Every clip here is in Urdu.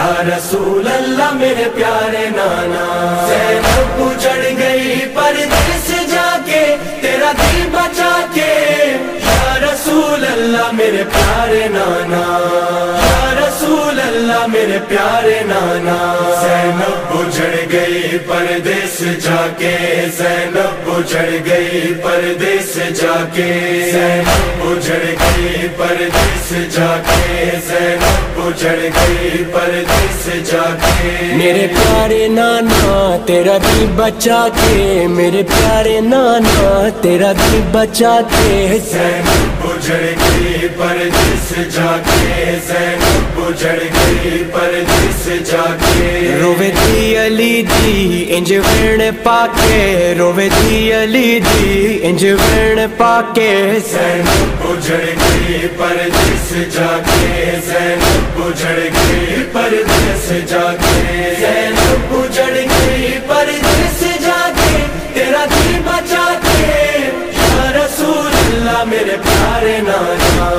یا رسول اللہ میرے پیارے نانا. زینب اجڑ گئی پردیس جا کے تیرا دل بچا کے. یا رسول اللہ میرے پیارے نانا, یا رسول اللہ میرے پیارے نانا. زینب اجڑ گئی پردیس جا کے, زینب اجڑ گئی پردیس جا کے, زینب اجڑ گئی پردیس جا کے, زینب اجڑ گئی پردیس جا کے. میرے پیارے نانا تیرا دل بچا کے, میرے پیارے نانا تیرا دل بچا کے. زینب اجڑ گئی پردیس جا کے, زینب اجڑ گئی پردیس جا کے. روے دی علی دی انج وین پاکے, روے دی علی دی انج وین پاکے. زینب اجڑ گئی پردیس جا کے, زینب اجڑ گئی پردیس جا کے. زینب اجڑ گئی پردیس جا کے تیرا دل بچا کے. یا رسول اللہ میرے پیارے نانا,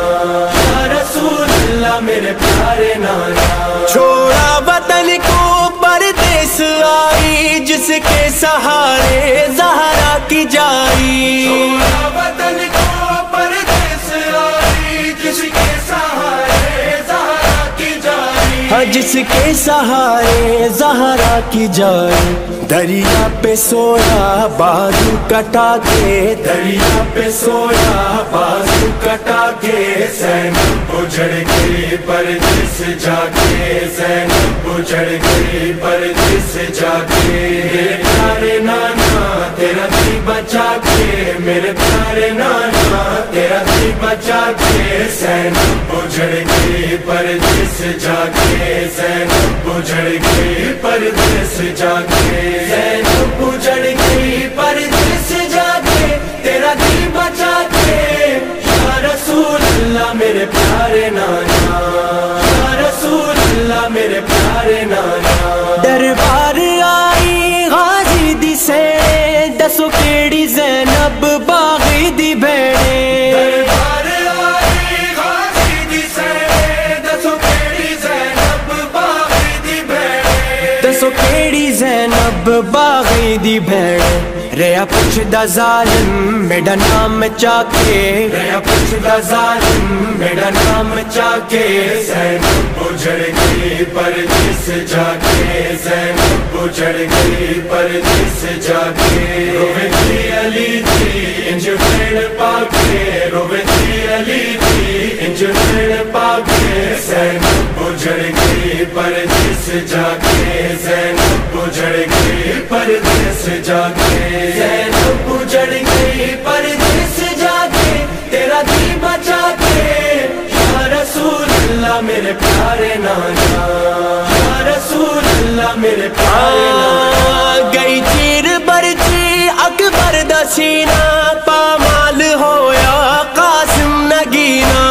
یا رسول اللہ میرے پیارے نانا. چھوڑا وطن کو پردیس آئی, جس کے سہارے زہرا کی جائی. چھوڑا وطن کو پردیس آئی, جس کے سہارے زہرا کی جائی. ہاں جس کے سہارے زہرا کی جائی. دریا پہ سویا بازو کٹا کے, دریا پہ سویا بازو کٹا کے. زینب اجڑ گئی پردیس جا کے, زینب اجڑ گئی پردیس جا کے. میرے پیارے نانا تیرا دل بچا کے, میرے پیارے نانا تیرا دل بچا کے. زینب اجڑ گئی پردیس جا کے, زینب اجڑ گئی پردیس جا کے. زینب اجڑ گئی پردیس جا کے تیرا دل بچا کے. یا رسول اللہ میرے پیارے نانا, یا رسول اللہ میرے پیارے نانا. دربار آئی غازی دی سے, دسو کیڑی زینب باغی دی بھیڑے. دربار آئی غازی دی سے, دسو کیڑی زینب باغی دی بھیڑے. دسو کیڑی زینب باغی دی بھیڑے. ریا پوچھدا ظالم میرا نام چاکے, ریا پوچھدا ظالم میرا نام چاکے. زینب اجڑ گئی پردیس جا کے, زینب اجڑ گئی پردیس جا کے. روے دی علی دی انج وین پاکے, روے دی علی دی انج وین پاکے. زینب اجڑ گئی پردیس جا کے, زینب اجڑ گئی پردیس جا کے. زینب اجڑ گئی پردیس جا کے تیرا دل بچا کے. یا رسول اللہ میرے پیارے نانا, یا رسول اللہ میرے پیارے نانا. گئی چیر برچی اکبر دا سینہ, پامال ہویا قاسم نگینا.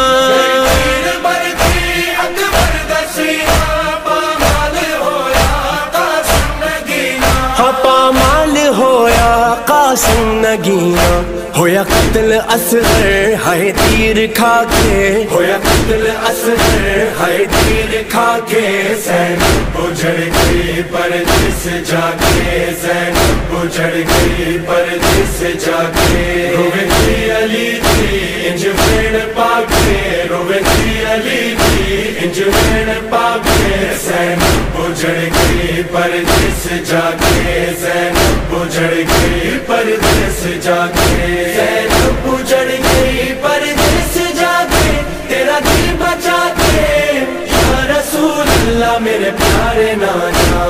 تیر برچی اکبر دا سینہ, پامال ہویا قاسم نگینا. ہاں پامال ہویا قاسم نگینا. ہویا قتل اصغر ہائے تیر کھا کے, ہویا قتل اصغر ہائے تیر کھا کے. زینب اجڑ گئی پردیس جا کے, زینب اجڑ گئی پردیس جا کے. روے دی علی دی انج وین پاکے, روے دی علی دی انج وین پاکے. زینب اجڑ گئی پردیس جا کے, زینب اجڑ گئی پردیس جا کے. زینب اجڑ گئی پردیس جا کے تیرا دل بچا کے. یا رسول اللہ میرے پیارے نانا,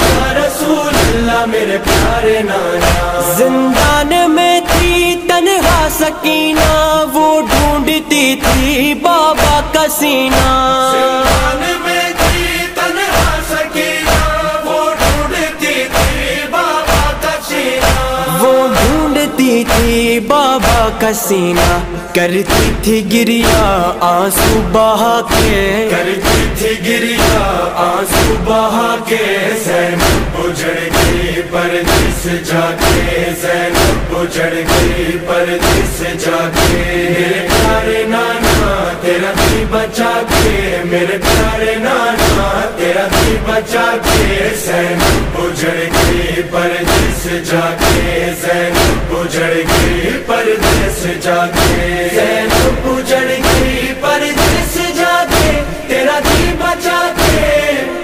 یا رسول اللہ میرے پیارے نانا. زندان میں تھی تنہا سکینہ, وہ ڈھونڈتی تھی بابا کا سینہ. زندان میں تھی تنہا سکینہ, وہ ڈھونڈتی تھی بابا کا سینہ. وہ ڈھونڈتی تھی بابا کا سینہ. کرتی تھی گریا آنسو بہا کے, کرتی تھی گریا آنسو بہا کے. زینب اجڑ گئی پردیس جا کے, زینب اجڑ گئی پردیس جا کے. میرے پیارے نانا تیرا بھی بچا کے میرے پیارے نانا، تیرا بھی بچا کے زینب اجڑ گئی پردے سے جا کے، زینب اجڑ گئی پردے سے جا کے، زینب اجڑ گئی پردے سے جا کے، تیرا بھی بچا کے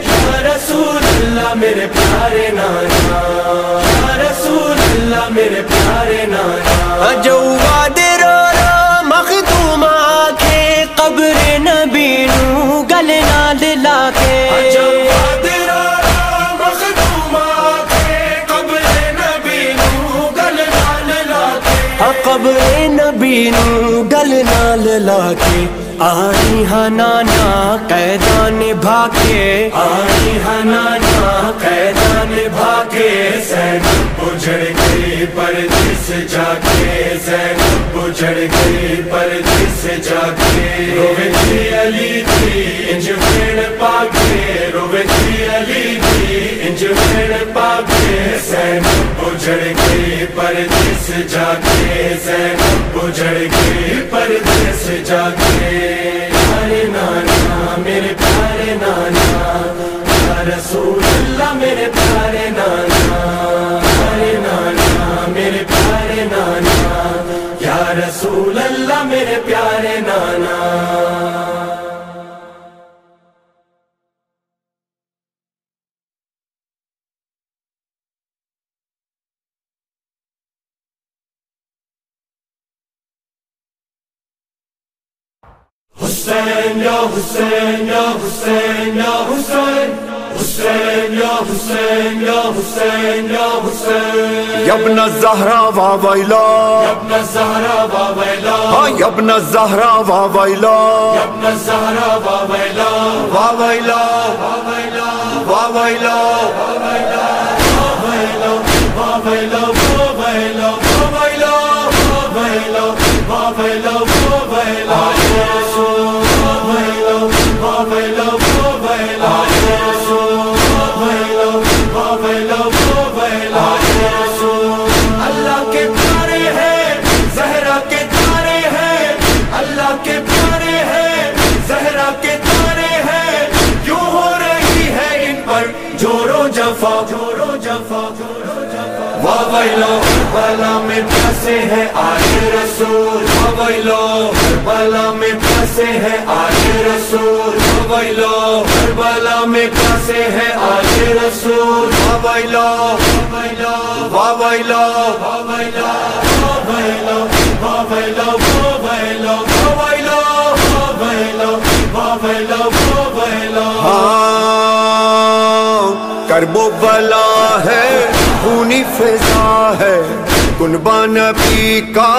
یا رسول اللہ میرے پیارے نانا، یا رسول اللہ میرے پیارے نانا۔ جواد رو رو مخدوم آکھے قبر نبی نو گل نال لا کے، جواد رو رو مخدوم آکھے قبر نبی نو گل نال لا کے، قبر نبی نو گل نال لا کے، آئی ہاں نانا قیداں نبھا کے، آئی ہاں نانا قیداں نبھا کے، زینب اجڑ گئی پردے سے جا کے، زینب اجڑ گئی پردے سے جا کے، روے تھی علی تھی انج بھیڑ پاکے، روے تھی علی تھی انج بھیڑ پاکے، زینب اجڑ گئی پردے سے جا کے، زینب اجڑ گئی پردے سے جا کے، پیارے نانا میرے پیارے نانا، یا رسول اللہ میرے پیارے نانا، پیارے نانا میرے پیارے نانا، یا رسول اللہ میرے پیارے نانا۔ حسین یا حسین یا حسین یا حسین، حسین یا حسین یا حسین یا حسین، یا ابن الزہرا واویلا، یا ابن الزہرا واویلا، ہاں یا ابن الزہرا واویلا، یا ابن الزہرا واویلا، واویلا واویلا واویلا واویلا واویلا واویلا واویلا واویلا واویلا واویلا واویلا یا رسول، واویلا واویلا واویلا یا رسول، واویلا واویلا واویلا یا رسول، اللہ کے پیارے ہیں زہرا کے تارے ہیں، اللہ کے پیارے ہیں زہرا کے تارے ہیں، کیوں ہو رہی ہے ان پر جورو جفا، جورو جفا، جورو جفا، واویلا کربلا میں پھنسے ہیں آج رسول، واویلا کربلا میں پھنسے ہیں آج رسول، واویلا کربلا میں پھنسے ہیں آج رسول، واویلا واویلا واویلا واویلا واویلا واویلا واویلا واویلا واویلا واویلا واویلا، ہاں کرب و بلا ہے خونی فضا ہے، کنبہ نبی کا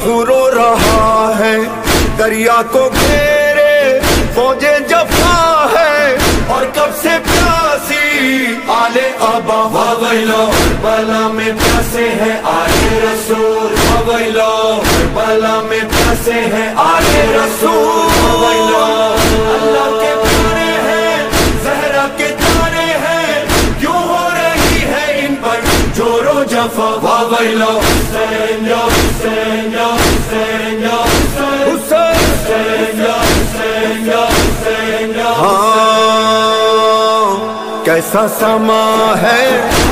خون رو رہا ہے، دریا کو گھیرے فوج جفا ہے، اور کب سے پیاسی آل ابا، واویلا کربلا میں پھنسے ہیں آج رسول، واویلا کربلا میں پھنسے ہیں آج رسول، واویلا اللہ کے پیارے ہیں زہرا کے تارے ہیں، کیوں ہو رہی ہے ان پر جورو جفا، واویلا حسین یا حسین یا حسین یا حسین، حسین یا حسین یا حسین یا ہاں کیسا سما ہے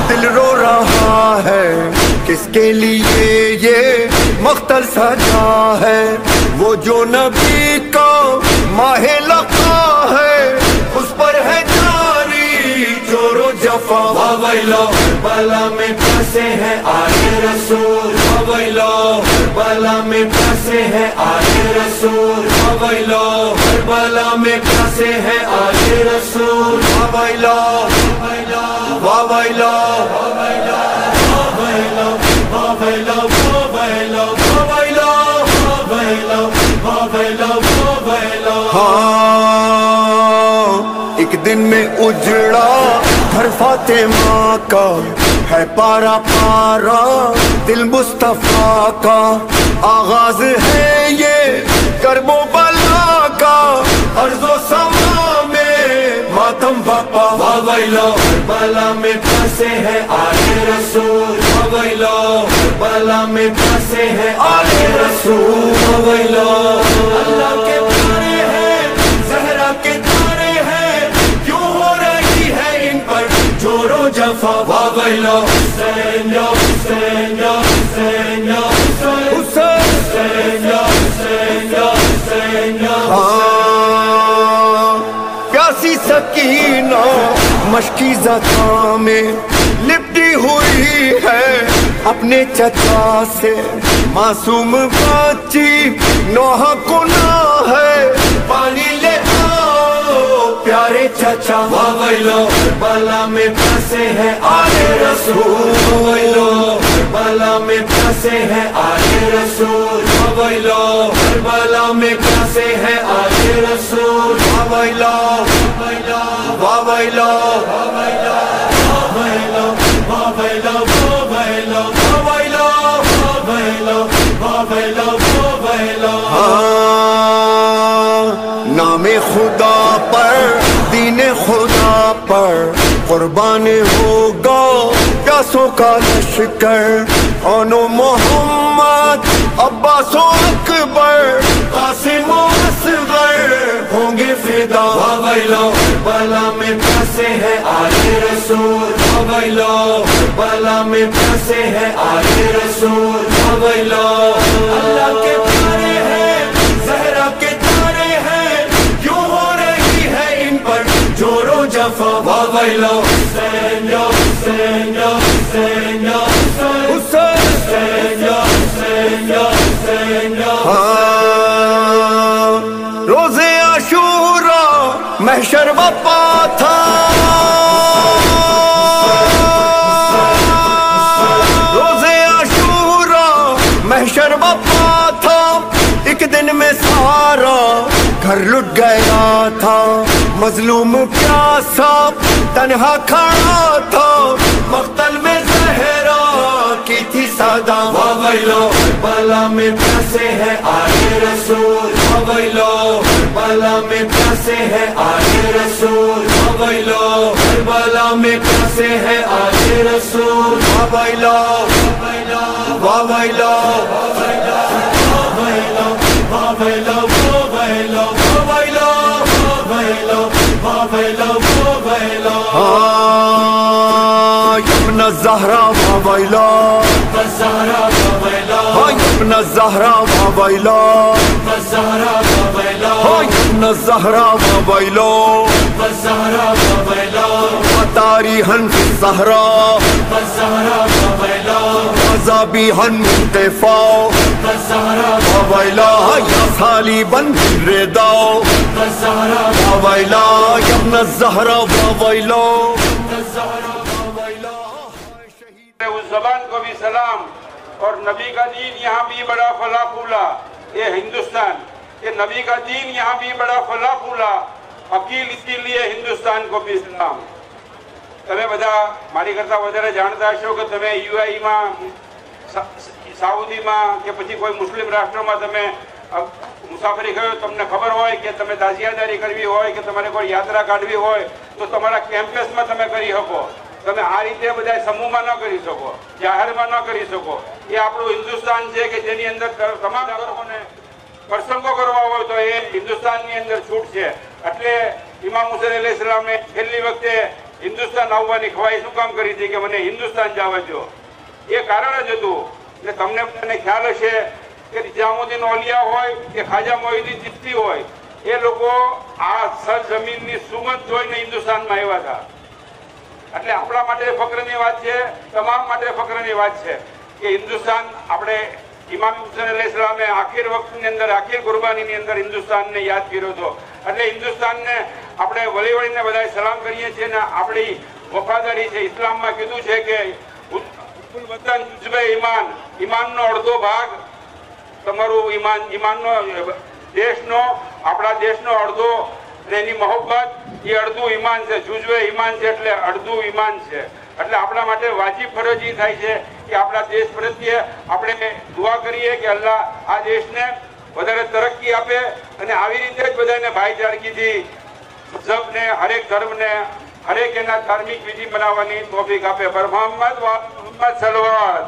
دل رو رہا ہے، کس کے لیے یہ مقتل سجا ہے، وہ جو نبی کا ماہ لقا ہے، اس پر ہے جاری جورو جفا، واویلا کربلا میں پھنسے ہیں آج رسول، واویلا کربلا میں پھنسے ہیں آج رسول، واویلا کربلا میں پھنسے ہیں آج رسول، واویلا واویلا واویلا واویلا واویلا واویلا واویلا واویلا واویلا واویلا واویلا، ہاں ایک دن میں اجڑا گھر فاطمہ کا، ہے پارا پارا دل مصطفیٰ کا، آغاز ہے یہ کرب و بلا کا، ارض و سما میں ماتم باپا، واویلا کربلا میں پھنسے ہیں آج رسول، واویلا کربلا میں پھنسے ہیں آج رسول، واویلا اللہ کے مدینہ مشکیزہ تھا میں لپٹی ہوئی ہے اپنے چچا سے معصوم بچی نوح گناہ ہے پانی لے آؤ پیارے چچا ویلو کربلا میں پھنسے ہیں آلے رسول ویلو کربلا میں پھنسے ہیں آلے رسول ویلو کربلا میں پھنسے ہیں آلے رسول value value value value value value value value value value نام خدا پر دین خدا پر قربان ہوگا پیاسوں کا لشکر اون و محمد عباس و اکبر قاسم و اصغر ہوں گے فدا ویلو کربلا میں پھنسے ہیں آلے رسول ویلو کربلا میں پھنسے ہیں آلے رسول ویلو اللہ کے پیارے ہیں زہرا کے تارے ہیں کیوں ہو رہی ہے ان پر جور و جفا ویلو حسین یا حسین یا حسین یا حسین یا حسین یا حسین یا روز عاشورا محشر بپا تھا روز عاشورا محشر بپا تھا ایک دن میں سارا گھر لٹ گیا تھا مظلوم پیاسا تنہا کھڑا تھا مقتل میں زہرا کی تھی صدا ویلو کربلا میں پھنسے ہیں آلے رسول ویلو کربلا میں پھنسے ہیں آلے رسول ویلو کربلا میں پھنسے ہیں آلے رسول ویلو ویلو ابن الزہرا ویلو ابن الزہرا ویلو ابن الزہرا ویلو تاریخاً فی الصحراء عذابیہاً من طفاء ویلا یا صلیباً بالردا ویلا یا ابن الزہرا ویلو اس زبان کو بھی سلام اور نبی کا دین یہاں بھی بڑا پھلا پھولا یہ ہندوستان یہ نبی کا دین یہاں بھی بڑا پھلا پھولا અકીલ ઇસી લીએ હિન્દુસ્તાન કો ભી સલામ તમે બધા મારી કરતા વધારે જાણતા હશો કે તમે યુએઈમાં સાઉદીમાં કે પછી કોઈ મુસ્લિમ રાષ્ટ્રમાં તમે મુસાફરી કર્યો તમને ખબર હોય કે તમે તાજિયાદારી કરવી હોય કે તમારે કોઈ યાત્રા કાઢવી હોય તો તમારા કેમ્પસમાં તમે કરી શકો તમે આ રીતે બધા સમૂહમાં ન કરી શકો જાહેરમાં ન કરી શકો એ આપણું હિન્દુસ્તાન છે કે જેની અંદર તમામ ધર્મોને પ્રસંગો કરવા હોય તો એ હિન્દુસ્તાનની અંદર છૂટ છે એટલે ઇમામ હુસૈન અલૈહિસ્સલામે છેલ્લી વખતે હિન્દુસ્તાન આવવાની ખ્વાહિશ શું કામ કરી હતી કે મને હિન્દુસ્તાન જવા દો એ કારણ જ હતું એટલે તમને બધાને ખ્યાલ હશે કે નિઝામુદ્દીન ઓલિયા હોય કે ખાજા મોઈનુદ્દીન ચિશ્તી હોય એ લોકો આ સરજમીનની સુગંધ જોઈને હિન્દુસ્તાનમાં આવ્યા હતા એટલે આપણા માટે ફક્રની વાત છે તમામ માટે ફક્રની વાત છે કે હિન્દુસ્તાન આપણે ઇમામ હુસૈન અલૈહિસ્સલામે આખિર વખતની અંદર આખિર કુરબાનીની અંદર હિન્દુસ્તાનને યાદ કર્યો હતો એટલે હિન્દુસ્તાનને આપણે વળી વળીને બધાએ સલામ કરીએ છીએ ને આપણી વફાદારી છે ઇસ્લામમાં કીધું છે કે વતન જુઝવે ઈમાન ઈમાનનો અડધો ભાગ તમારું ઈમાનનો દેશનો આપણા દેશનો અડધો એની મોહબ્બત એ અડધું ઈમાન છે જુઝવે ઈમાન છે એટલે અડધું ઈમાન છે એટલે આપણા માટે વાજિબ ફરજ એ થાય છે કે આપણા દેશ પ્રત્યે આપણે દુઆ કરીએ કે અલ્લાહ આ દેશને વધારે તરક્કી આપે અને આવી રીતે જ બધાને ભાઈચારગીથી મઝહબને હરેક ધર્મને હરેક એના ધાર્મિક વિધિ બનાવવાની તૌફીક આપે પર મોહમ્મદ સલવાત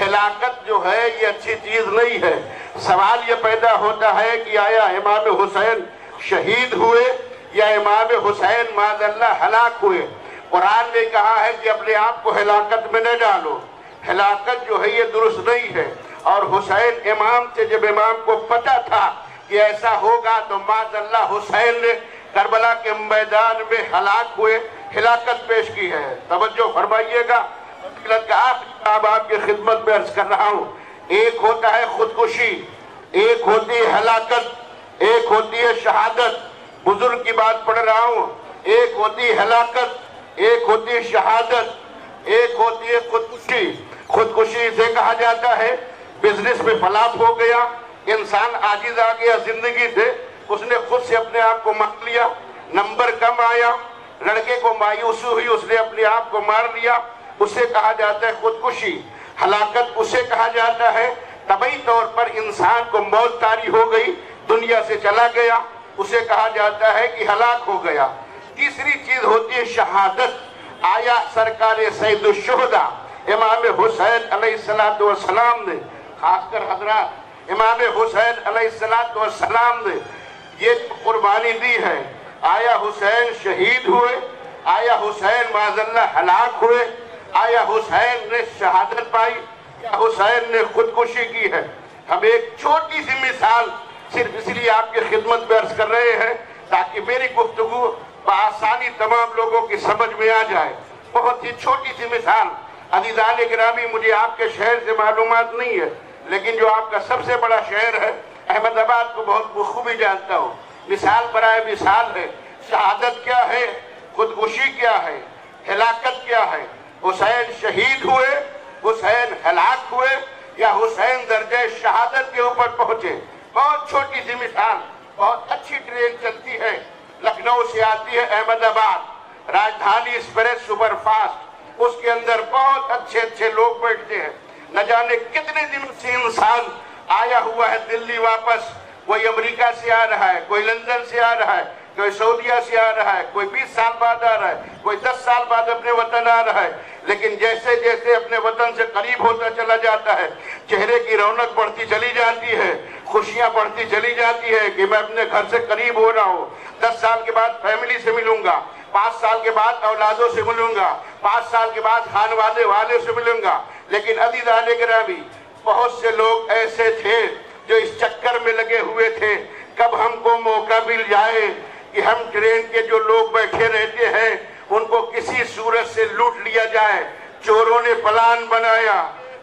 ہلاکت جو ہے یہ اچھی چیز نہیں ہے۔ سوال یہ پیدا ہوتا ہے کہ آیا امام حسین شہید ہوئے یا امام حسین معاذ اللہ ہلاک ہوئے؟ قرآن نے کہا ہے کہ اپنے آپ کو ہلاکت میں نہ ڈالو، ہلاکت جو ہے یہ درست نہیں ہے۔ اور حسین امام تھے، جب امام کو پتہ تھا کہ ایسا ہوگا تو معاذ اللہ حسین نے کربلا کے میدان میں ہلاک ہوئے، ہلاکت پیش کی ہے۔ توجہ فرمائیے گا، فضیلت کا آخری باب آپ کی خدمت میں عرض کر رہا ہوں۔ ایک ہوتا ہے خودکشی، ایک ہوتی ہے ہلاکت، ایک ہوتی ہے شہادت۔ بزرگ کی بات پڑھ رہا ہوں، ایک ہوتی ہے ہلاکت، ایک ہوتی ہے شہادت، ایک ہوتی ہے خودکشی۔ خودکشی سے کہا جاتا ہے بزنس میں فلاپ ہو گیا، انسان عاجز آ گیا زندگی سے، اس نے خود سے اپنے آپ کو مار لیا، نمبر کم آیا، لڑکے کو مایوسی ہوئی، اس نے اپنے آپ کو مار لیا، اسے کہا جاتا ہے خودکشی۔ ہلاکت اسے کہا جاتا ہے طبعی طور پر انسان کو موت طاری ہو گئی، دنیا سے چلا گیا، اسے کہا جاتا ہے کہ ہلاک ہو گیا۔ تیسری چیز ہوتی ہے شہادت۔ آیا سرکار سید الشہداء امام حسین علیہ السلام نے، خاص کر حضرات امام حسین علیہ السلام نے یہ قربانی دی ہے، آیا حسین شہید ہوئے، آیا حسین معاذ اللہ ہلاک ہوئے، آیا حسین نے شہادت پائی یا حسین نے خودکشی کی ہے؟ ہم ایک چھوٹی سی مثال صرف اس لیے آپ کی خدمت میں عرض کر رہے ہیں تاکہ میری گفتگو بآسانی تمام لوگوں کی سمجھ میں آ جائے۔ بہت ہی چھوٹی سی مثال، عزیزان گرامی، مجھے آپ کے شہر سے معلومات نہیں ہے، لیکن جو آپ کا سب سے بڑا شہر ہے احمد آباد کو بہت بخوبی جانتا ہوں۔ مثال برائے مثال ہے، شہادت کیا ہے، خودکشی کیا ہے، ہلاکت کیا ہے؟ حسین شہید ہوئے، حسین ہلاک ہوئے یا حسین درجہ شہادت کے اوپر پہنچے؟ بہت چھوٹی سی مثال، بہت اچھی ٹرین چلتی ہے، لکھنؤ سے آتی ہے احمد آباد، راجدھانی ایکسپریس سپر فاسٹ، اس کے اندر بہت اچھے اچھے لوگ بیٹھتے ہیں۔ نہ جانے کتنے دنوں سے انسان آیا ہوا ہے دلی واپس، کوئی امریکہ سے آ رہا ہے، کوئی لندن سے آ رہا ہے، کوئی سعودیہ سے آ رہا ہے، کوئی 20 سال بعد آ رہا ہے، کوئی 10 سال بعد اپنے وطن آ رہا ہے، لیکن جیسے جیسے اپنے وطن سے قریب ہوتا چلا جاتا ہے، چہرے کی رونق بڑھتی چلی جاتی ہے، خوشیاں بڑھتی چلی جاتی ہے کہ میں اپنے گھر سے قریب ہو رہا ہوں، 10 سال کے بعد فیملی سے ملوں گا، 5 سال کے بعد اولادوں سے ملوں گا، 5 سال کے بعد خانوادے والے سے ملوں گا۔ لیکن عزیزان گرامی، بہت سے لوگ ایسے تھے جو اس چکر میں لگے ہوئے تھے کب ہم کو موقع مل جائے کہ ہم ٹرین کے جو لوگ بیٹھے رہتے ہیں ان کو کسی صورت سے لوٹ لیا جائے۔ چوروں نے پلان بنایا،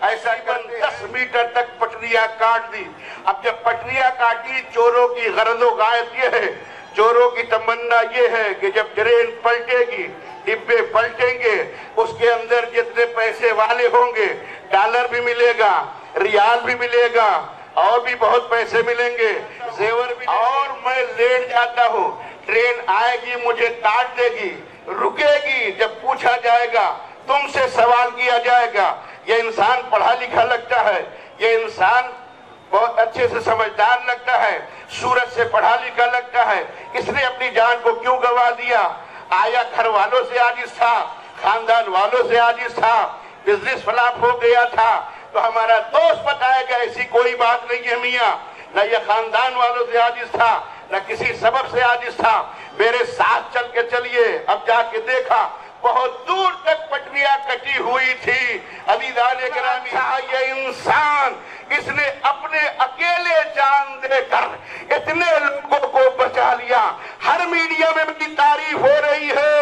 ایسا کر 10 میٹر تک پٹریاں کاٹ دی۔ اب جب پٹریاں کاٹی، چوروں کی غرض و غایت یہ ہے، چوروں کی تمنا یہ ہے کہ جب ٹرین پلٹے گی، ڈبے پلٹیں گے، اس کے اندر جتنے پیسے والے ہوں گے، ڈالر بھی ملے گا، ریال بھی ملے گا، اور بھی بہت پیسے ملیں گے، زیور بھی، اور میں لیٹ جاتا ہوں، ٹرین آئے گی مجھے کاٹ دے گی، رکے گی، جب پوچھا جائے گا، تم سے سوال کیا جائے گا۔ یہ انسان پڑھا لکھا لگتا ہے، یہ انسان بہت اچھے سے سمجھدار لگتا ہے، سورج سے پڑھا لکھا لگتا ہے، اس نے اپنی جان کو کیوں گوا دیا؟ آیا گھر والوں سے عاجز تھا، خاندان والوں سے عاجز تھا، بزنس فلاپ ہو گیا تھا، تو ہمارا دوست بتائے گا ایسی کوئی بات نہیں ہے میاں، نہ یہ خاندان والوں سے عاجز تھا، نہ کسی سبب سے عاجز تھا، میرے ساتھ چل کے چلیے۔ اب جا کے دیکھا بہت دور تک پٹریاں کٹی ہوئی تھی۔ عزیزان گرامی، یہ انسان، اس نے اپنے اکیلے جان دے کر اتنے لوگوں کو بچا لیا۔ ہر میڈیا میں میری تعریف ہو رہی ہے،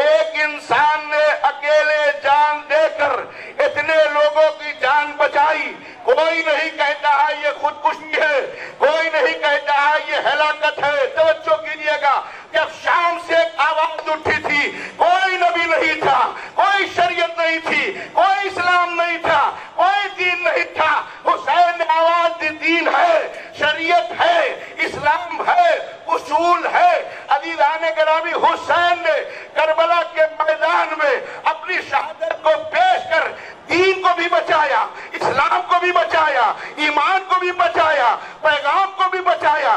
ایک انسان نے اکیلے جان دے کر اتنے لوگوں کی جان بچائی۔ کوئی نہیں کہتا ہے یہ خودکشی ہے، کوئی نہیں کہتا ہے یہ ہلاکت ہے۔ توجہ کیجیے گا، جب شام سے ایک آواز اٹھی تھی، کوئی نبی نہیں تھا، کوئی شریعت نہیں تھی، کوئی اسلام نہیں تھا، کوئی دین نہیں تھا، حسین نے آواز دی، دین ہے، شریعت ہے، اسلام ہے، اصول ہے۔ عزیزان گرامی، حسین نے کربلا کے میدان میں اپنی شہادت کو پیش کر دین کو بھی بچایا، اسلام کو بھی بچایا، ایمان کو بھی بچایا، پیغام کو بھی بچایا۔